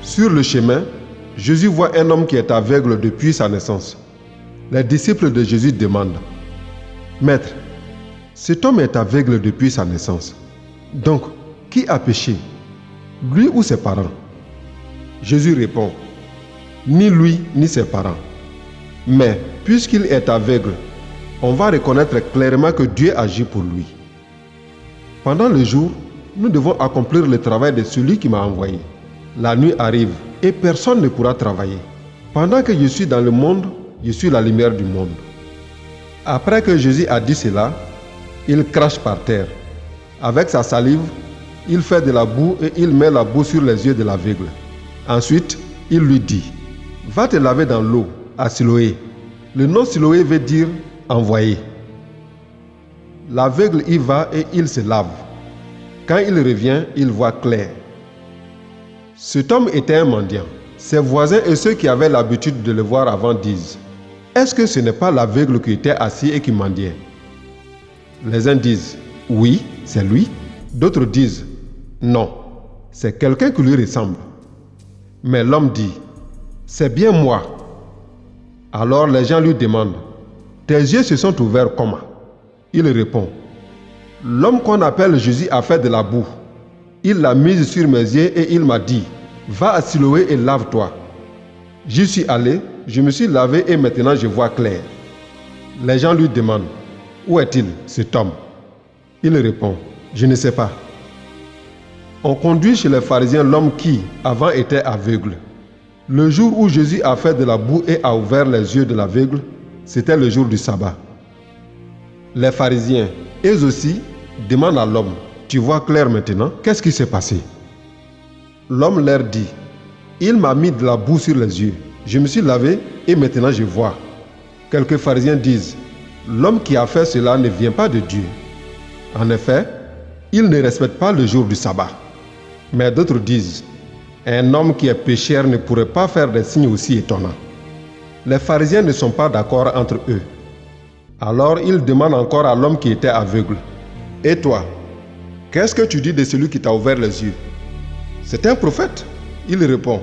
Sur le chemin, Jésus voit un homme qui est aveugle depuis sa naissance. Les disciples de Jésus demandent, « Maître, cet homme est aveugle depuis sa naissance. Donc, qui a péché, lui ou ses parents ?» Jésus répond, « Ni lui ni ses parents. Mais puisqu'il est aveugle, on va reconnaître clairement que Dieu agit pour lui. Pendant le jour, nous devons accomplir le travail de celui qui m'a envoyé. La nuit arrive et personne ne pourra travailler. Pendant que je suis dans le monde, je suis la lumière du monde. » Après que Jésus a dit cela, il crache par terre. Avec sa salive, il fait de la boue et il met la boue sur les yeux de l'aveugle. Ensuite, il lui dit, « Va te laver dans l'eau à Siloé. » Le nom Siloé veut dire « envoyé ». L'aveugle y va et il se lave. Quand il revient, il voit clair. Cet homme était un mendiant. Ses voisins et ceux qui avaient l'habitude de le voir avant disent, « Est-ce que ce n'est pas l'aveugle qui était assis et qui mendiait ?» Les uns disent, « Oui, c'est lui. » D'autres disent, « Non, c'est quelqu'un qui lui ressemble. » Mais l'homme dit, « C'est bien moi. » Alors les gens lui demandent, « Tes yeux se sont ouverts comment ?» Il répond, « L'homme qu'on appelle Jésus a fait de la boue. Il l'a mise sur mes yeux et il m'a dit, « Va à Siloé et lave-toi. » J'y suis allé, je me suis lavé et maintenant je vois clair. Les gens lui demandent, « Où est-il, cet homme ?» Il répond, « Je ne sais pas. » On conduit chez les pharisiens l'homme qui, avant, était aveugle. Le jour où Jésus a fait de la boue et a ouvert les yeux de l'aveugle, c'était le jour du sabbat. Les pharisiens, eux aussi, demandent à l'homme, « Tu vois clair maintenant, qu'est-ce qui s'est passé ?» L'homme leur dit, « Il m'a mis de la boue sur les yeux. Je me suis lavé et maintenant je vois. » Quelques pharisiens disent, « L'homme qui a fait cela ne vient pas de Dieu. » En effet, il ne respecte pas le jour du sabbat. Mais d'autres disent, « Un homme qui est pécheur ne pourrait pas faire des signes aussi étonnants. » Les pharisiens ne sont pas d'accord entre eux. Alors ils demandent encore à l'homme qui était aveugle, « Et toi, qu'est-ce que tu dis de celui qui t'a ouvert les yeux? C'est un prophète ?» Il répond,